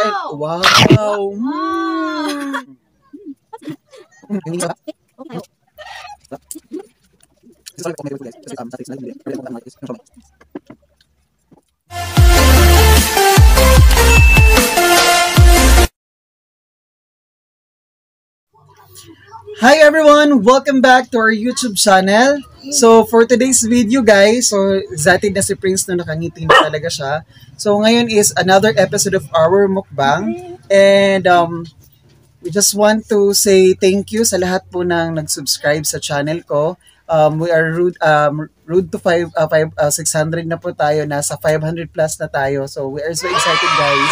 kain. Wow! Hi everyone! Welcome back to our YouTube channel. So for today's video guys, so excited na si Prince na nakangiti na talaga siya. So ngayon is another episode of our mukbang. And we just want to say thank you sa lahat po ng nag-subscribe sa channel ko. We are road to 600 na po tayo. Nasa 500 plus na tayo. So we are so excited guys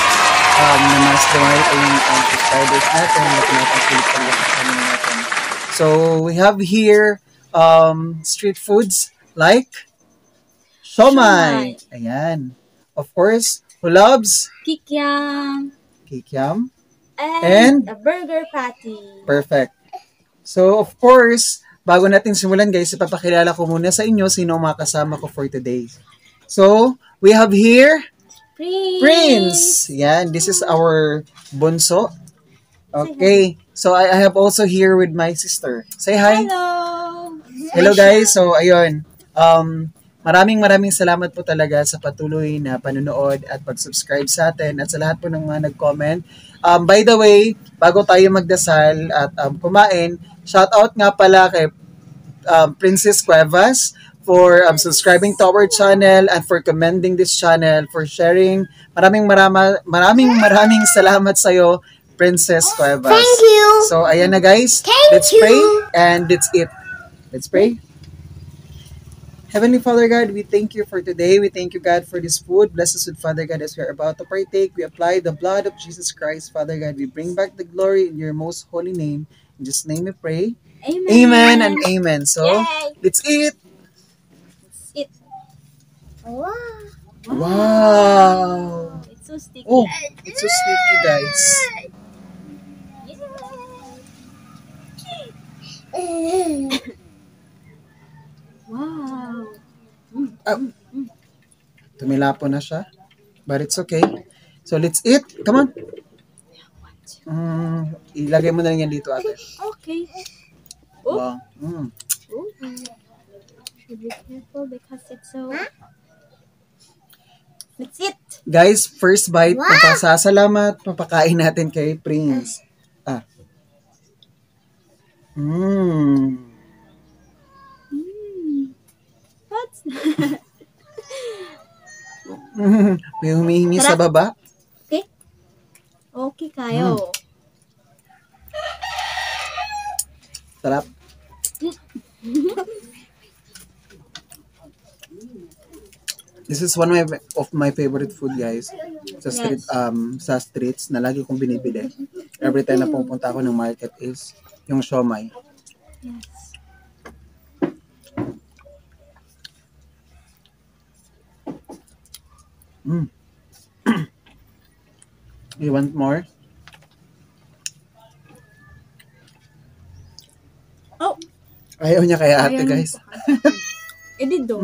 na mas dumami po yung subscribers natin na pinapasulit po sa channel natin. So we have here street foods like siomai. Ayan. Of course, who loves? Kikiam. Kikiam. And a burger patty. Perfect. So, of course, bago natin simulan guys, ipapakilala ko muna sa inyo sino ang mga kasama ko for today. So, we have here Prince. Yan, this is our bunso. Okay. So, I have also here with my sister. Say hi. Hello. Hello guys. So, ayun. Maraming salamat po talaga sa patuloy na panonood at pag-subscribe sa atin at sa lahat po ng mga nag-comment. By the way, bago tayo magdasal at kumain, shout out nga pala kay Princess Cuevas for subscribing to our channel and for commending this channel, for sharing. Maraming salamat sa iyo, Princess Cuevas. Thank you. So, ayan na guys. Let's pray and that's it. Let's pray. Heavenly Father God, we thank you for today. We thank you, God, for this food. Bless us with, Father God, as we are about to partake. We apply the blood of Jesus Christ, Father God. We bring back the glory in your most holy name. In Jesus' name we pray. Amen. Amen and amen. So, Yay. let's eat. Let's eat. Wow. It's so sticky. Oh, it's so sticky, guys. Wow. Tumilapo na siya. But it's okay. So, let's eat. Come on. Ilagay mo na lang yan dito, ate. Okay. Wow. Should be careful because it's so... Let's eat. Guys, first bite. Papasasalamat. Papakain natin kay Prince. What's May humihingi sa baba. Okay. Okay kayo. Sarap. This is one of my favorite food, guys. Sa street, sa streets na lagi kong binibili. Every time na pupunta ako ng market is yung siomai. Yes. You want more? Oh. Ayaw niya kaya ate, guys. Edido.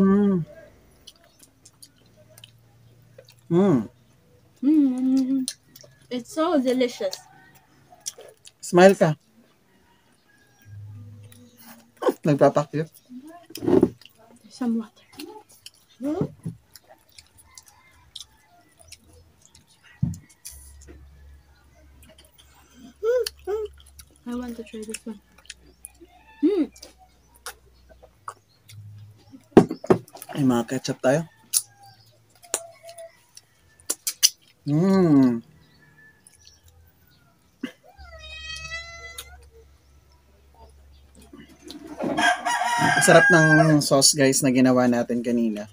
It's so delicious. Smile ka. Nagpapakyut. Some water. I want to try this one. Ay, mga ketchup tayo. Sarap ng sauce, guys, na ginawa natin kanina.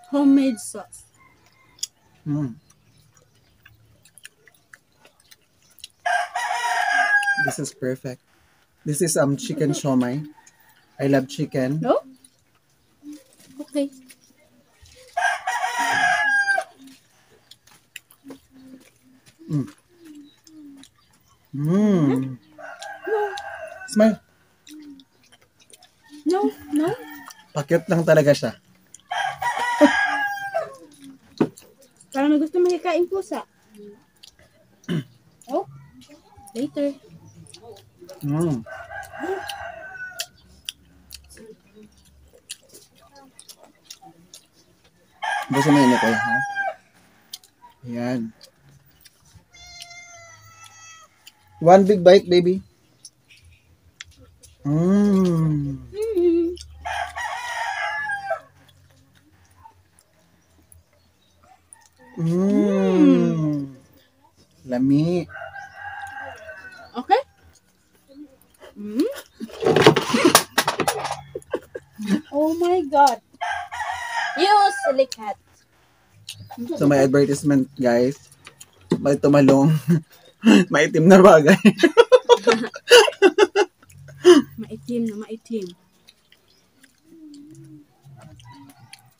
Homemade sauce. This is perfect. This is chicken siomai. I love chicken. No? Okay. Smile. No. Pakyut lang talaga siya. Parang gusto makikain pusa. Oh, later. Mm. Gusto mo yun, Nicole, ha? Ayan. One big bite, baby. Mmm. Mm. Mmm. Lami. Okay? Mm. Oh my God. You silly cat. So may advertisement, guys. May tumalong. Maitim na bagay. Maitim na maitim.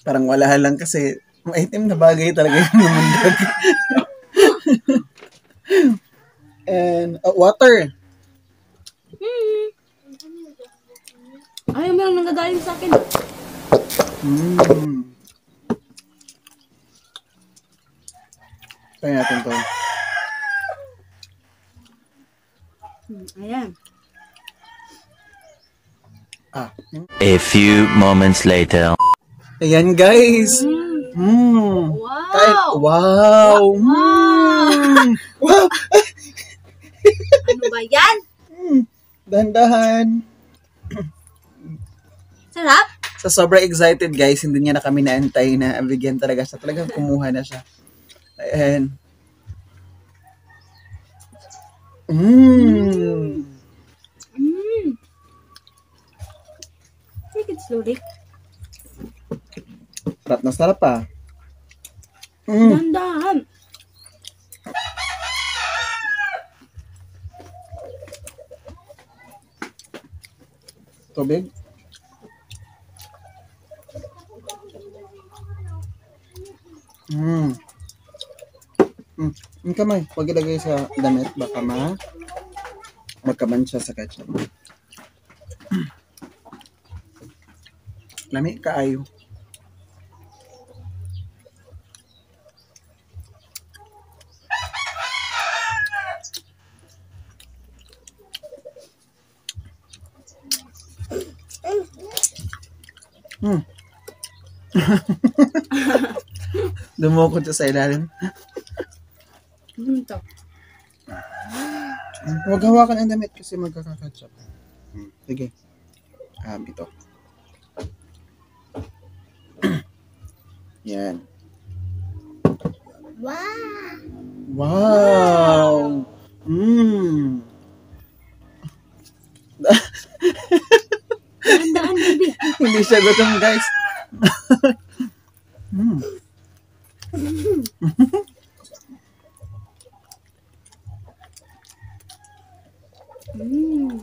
Parang wala lang kasi maitim na bagay talaga yung namundag. And water. Mm. Ayaw mo lang nanggagaling sa akin. Mmm. Try natin to. Ayan. Ah. A few moments later. Ayan, guys. Mm. Mmm. Wow. Wow. Mmm. Wow. Ano ba yan? Dahan-dahan. Sarap? Sa sobrang excited, guys, hindi niya na kami naantay na bigyan talaga siya. Talagang kumuha na siya. Ayan. Mmm. Mm. Take it slowly. Sarap na sarap ah. Mmm. Dahan-dahan. Tubig. Mmm. Yung kamay, huwag ilagay sa damit, baka magkaman siya sa ketchup. Lami kaayo. Dumukot siya sa ilalim. Ito. Huwag hawakan ang damit kasi magkakakatchup. Sige. Ito. Yan. Wow. Wow! Mmm. Dahan-dahan, baby. Hindi siya gutom, guys. Mmm. Mm.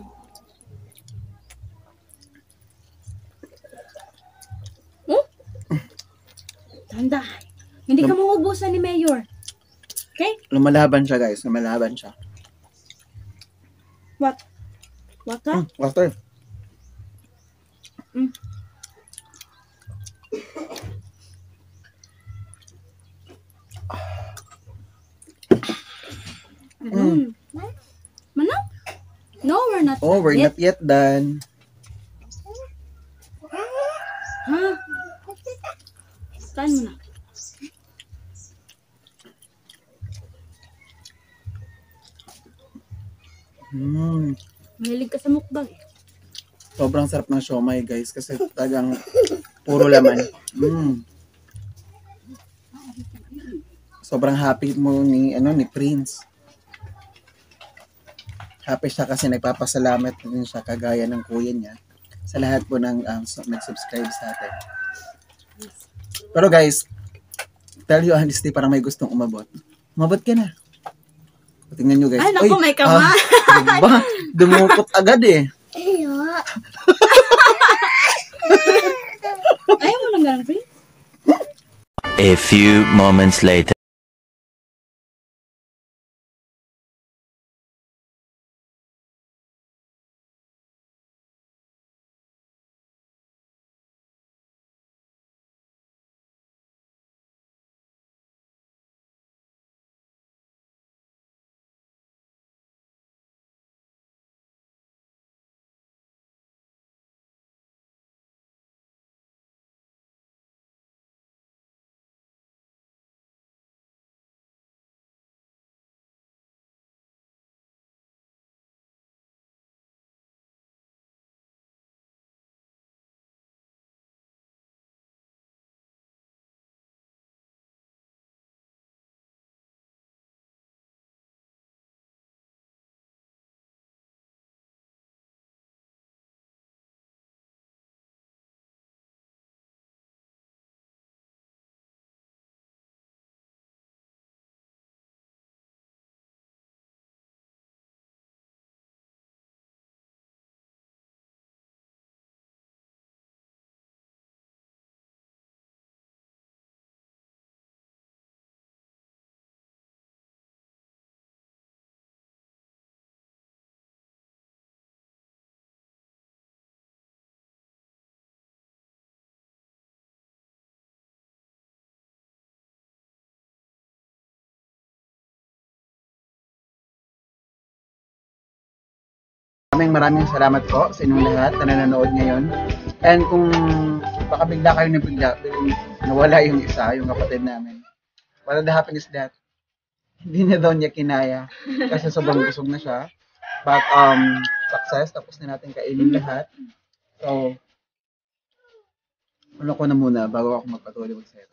Oh? Dahan-dahan. Hindi ka mauubusan ni Mayor. Okay? Lumalaban siya, guys. Lumalaban siya. What? Water? Water. Mm. Mm. Mana? No, we're not Oh, we're yet. not yet done. Ha? Kain mo na. Mmm. Mahilig ka sa mukbang eh. Sobrang sarap ng siomay, guys. Kasi talagang puro laman. Mmm. Sobrang happy mo ni Prince. Happy siya kasi nagpapasalamat din siya kagaya ng kuya niya sa lahat po ng nag-subscribe sa atin. Pero guys, tell you honestly, parang may gustong umabot. Umabot ka na. Tingnan nyo guys. Ay, naku, may kama. Diba? Dumukot agad eh. Ayaw mo lang ganun, Prince? A few moments later. maraming salamat po sa inyong lahat na nanonood ngayon. And kung baka bigla kayo nawala yung isa, yung kapatid namin. What the happen is that hindi na daw niya kinaya kasi sobrang busog na siya. But success, tapos na natin kainin lahat. So, ano ko na muna bago ako magpatuloy magsayo.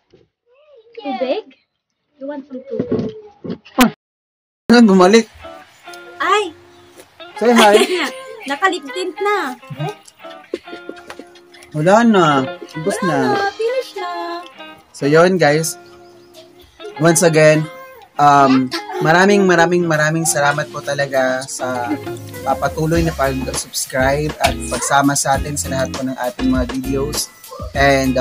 Tubig? You want some tubig? Bumalik. Ay! Say hi. Nakalip tint na. Wala na. Ubus na. Finish na. So, yun guys. Once again, maraming salamat po talaga sa patuloy na pag-subscribe at pagsama sa atin sa lahat po ng ating mga videos. And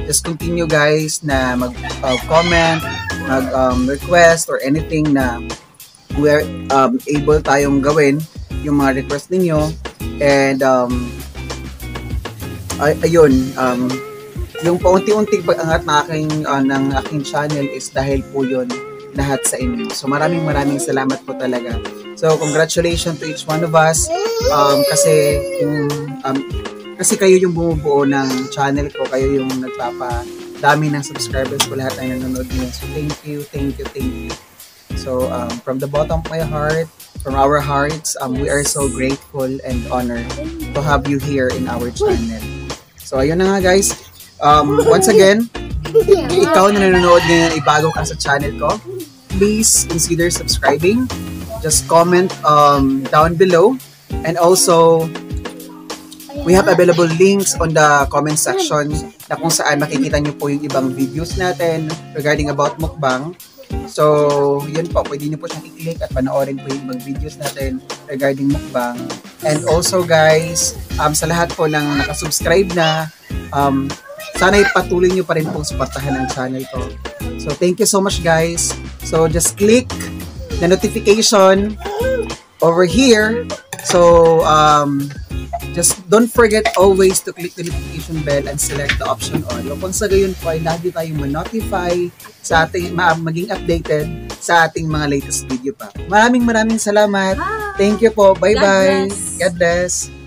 just continue guys na mag-comment, mag-request or anything na we're able tayong gawin yung mga request ninyo. And ayun, yung paunti-unting pag-angat ng aking channel is dahil po yun lahat sa inyo. So maraming salamat po talaga. So congratulations to each one of us kasi kayo yung bumubuo ng channel ko, kayo yung nagpapadami ng subscribers ko, lahat ay nanonood niyo. So thank you. So from the bottom of my heart, from our hearts, we are so grateful and honored to have you here in our channel. So ayun na nga guys. Once again, ikaw na nanonood ngayon ay bago ka sa channel ko, please consider subscribing. Just comment down below, and also we have available links on the comment section na kung saan makikita nyo po yung ibang videos natin regarding about mukbang. So yun po, pwede nyo po siyang i-click at panoorin po yung ibang videos natin regarding mukbang. And also guys, sa lahat po ng nakasubscribe na, sana ipatuloy nyo pa rin pong suportahan ang channel ko. So thank you so much guys. So just click the notification over here. So just don't forget always to click the notification bell and select the option all. Upang sa gayon po ay lagi tayong ma-notify sa ating maging updated sa ating mga latest video pa. Maraming salamat. Thank you po. Bye-bye. God bless.